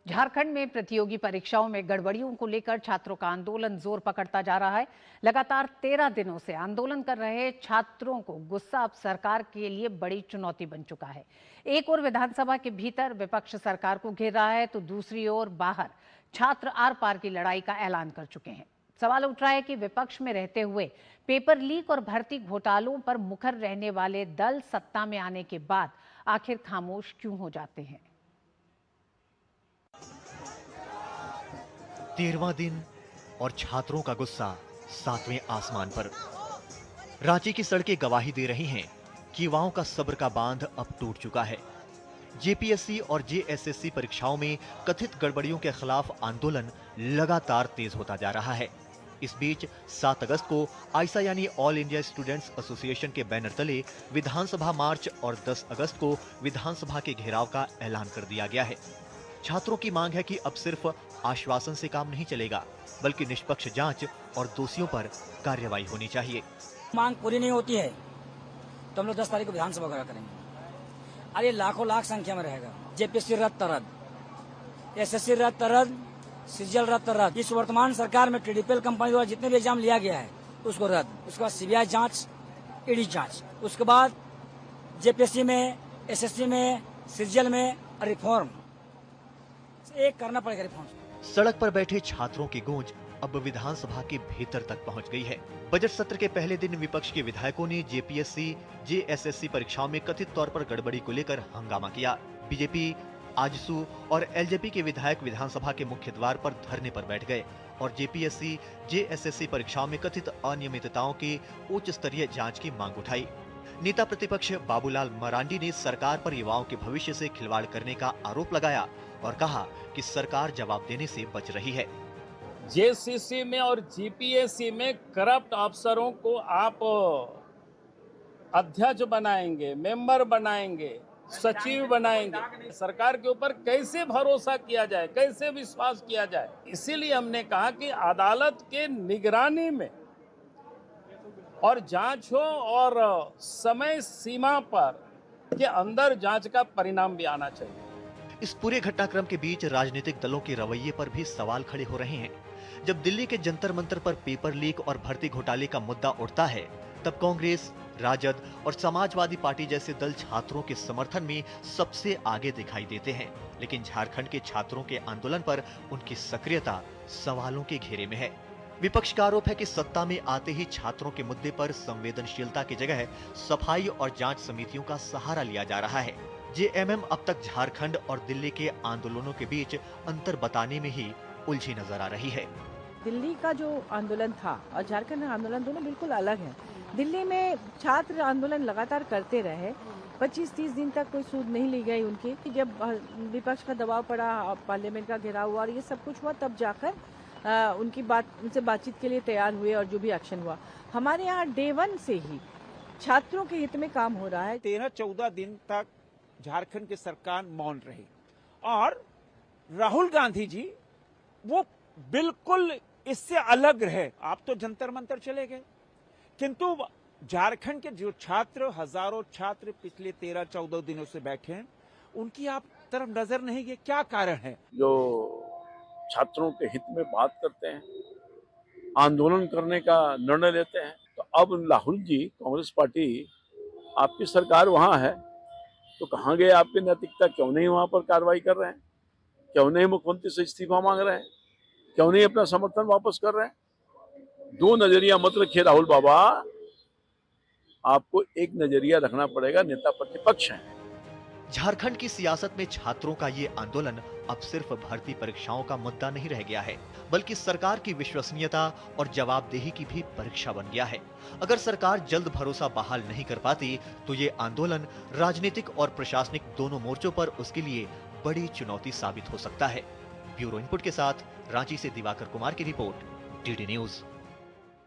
झारखंड में प्रतियोगी परीक्षाओं में गड़बड़ियों को लेकर छात्रों का आंदोलन जोर पकड़ता जा रहा है। लगातार 13 दिनों से आंदोलन कर रहे छात्रों को गुस्सा अब सरकार के लिए बड़ी चुनौती बन चुका है। एक ओर विधानसभा के भीतर विपक्ष सरकार को घेर रहा है, तो दूसरी ओर बाहर छात्र आर पार की लड़ाई का ऐलान कर चुके हैं। सवाल उठ रहा है कि विपक्ष में रहते हुए पेपर लीक और भर्ती घोटालों पर मुखर रहने वाले दल सत्ता में आने के बाद आखिर खामोश क्यों हो जाते हैं। 13वां दिन और छात्रों का गुस्सा 7वें आसमान पर। रांची की सड़कें गवाही दे रही हैं कि युवाओं का सब्र का बांध अब टूट चुका है। जेपीएससी और जेएसएससी परीक्षाओं में कथित गड़बड़ियों के खिलाफ आंदोलन लगातार तेज होता जा रहा है। इस बीच 7 अगस्त को आइसा यानी ऑल इंडिया स्टूडेंट्स एसोसिएशन के बैनर तले विधानसभा मार्च और 10 अगस्त को विधानसभा के घेराव का ऐलान कर दिया गया है। छात्रों की मांग है कि अब सिर्फ आश्वासन से काम नहीं चलेगा, बल्कि निष्पक्ष जांच और दोषियों पर कार्रवाई होनी चाहिए। मांग पूरी नहीं होती है तो हम लोग 10 तारीख को विधानसभा करा करेंगे। अरे लाखों लाख संख्या में रहेगा। जेपीएससी रद्द तरद, एसएससी रद्द तरद, सीजीएल रद्द तरद। इस वर्तमान सरकार में टीडीपीएल कंपनी द्वारा जितने भी एग्जाम लिया गया है उसको रद्द। उसके बाद सीबीआई जांच, ईडी जांच, उसके बाद जेपीएससी में, एसएससी में, सीजीएल में रिफॉर्म एक करना पड़ेगा। रिफॉर्म सड़क पर बैठे छात्रों की गूंज अब विधानसभा के भीतर तक पहुंच गई है। बजट सत्र के पहले दिन विपक्ष के विधायकों ने जेपीएससी, जेएसएससी परीक्षाओं में कथित तौर पर गड़बड़ी को लेकर हंगामा किया। बीजेपी, आजसू और एलजेपी के विधायक विधानसभा के मुख्य द्वार पर धरने पर बैठ गए और जेपीएससी, जेएसएससी परीक्षाओं में कथित अनियमितताओं की उच्च स्तरीय जांच की मांग उठाई। नेता प्रतिपक्ष बाबूलाल मरांडी ने सरकार पर युवाओं के भविष्य से खिलवाड़ करने का आरोप लगाया और कहा कि सरकार जवाब देने से बच रही है। जेसीसी में और जीपीएससी में करप्ट अफसरों को आप अध्यक्ष बनाएंगे, मेंबर बनाएंगे, सचिव बनाएंगे। सरकार के ऊपर कैसे भरोसा किया जाए, कैसे विश्वास किया जाए। इसीलिए हमने कहा कि अदालत के निगरानी में और जांच हो और समय सीमा पर के अंदर जांच का परिणाम भी आना चाहिए। इस पूरे घटनाक्रम के बीच राजनीतिक दलों के रवैये पर भी सवाल खड़े हो रहे हैं। जब दिल्ली के जंतर मंतर पर पेपर लीक और भर्ती घोटाले का मुद्दा उठता है, तब कांग्रेस, राजद और समाजवादी पार्टी जैसे दल छात्रों के समर्थन में सबसे आगे दिखाई देते हैं। लेकिन झारखंड के छात्रों के आंदोलन पर उनकी सक्रियता सवालों के घेरे में है। विपक्ष का आरोप है कि सत्ता में आते ही छात्रों के मुद्दे पर संवेदनशीलता की जगह सफाई और जांच समितियों का सहारा लिया जा रहा है। जेएमएम अब तक झारखंड और दिल्ली के आंदोलनों के बीच अंतर बताने में ही उलझी नजर आ रही है। दिल्ली का जो आंदोलन था और झारखंड का आंदोलन दोनों बिल्कुल अलग है। दिल्ली में छात्र आंदोलन लगातार करते रहे, 25-30 दिन तक कोई सूद नहीं ली गई उनकी। जब विपक्ष का दबाव पड़ा, पार्लियामेंट का घेराव हुआ और ये सब कुछ हुआ, तब जाकर उनसे बातचीत के लिए तैयार हुए और जो भी एक्शन हुआ। हमारे यहाँ डे 1 से ही छात्रों के हित में काम हो रहा है। 13-14 दिन तक झारखंड की सरकार मौन रही और राहुल गांधी जी वो बिल्कुल इससे अलग रहे। आप तो जंतर मंतर चले गए, किंतु झारखंड के जो छात्र, हजारों छात्र पिछले 13-14 दिनों से बैठे हैं, उनकी आप तरफ नजर नहीं गई। क्या कारण है? जो छात्रों के हित में बात करते हैं, आंदोलन करने का निर्णय लेते हैं, तो अब राहुल जी, कांग्रेस पार्टी, आपकी सरकार वहां है तो कहां गए आपकी नैतिकता? क्यों नहीं वहां पर कार्रवाई कर रहे हैं? क्यों नहीं मुख्यमंत्री से इस्तीफा मांग रहे हैं? क्यों नहीं अपना समर्थन वापस कर रहे हैं? दो नजरिया मत रखिए राहुल बाबा, आपको एक नजरिया रखना पड़ेगा। नेता प्रतिपक्ष हैं। झारखंड की सियासत में छात्रों का ये आंदोलन अब सिर्फ भर्ती परीक्षाओं का मुद्दा नहीं रह गया है, बल्कि सरकार की विश्वसनीयता और जवाबदेही की भी परीक्षा बन गया है। अगर सरकार जल्द भरोसा बहाल नहीं कर पाती, तो ये आंदोलन राजनीतिक और प्रशासनिक दोनों मोर्चों पर उसके लिए बड़ी चुनौती साबित हो सकता है। ब्यूरो इनपुट के साथ रांची से दिवाकर कुमार की रिपोर्ट, डीडी न्यूज।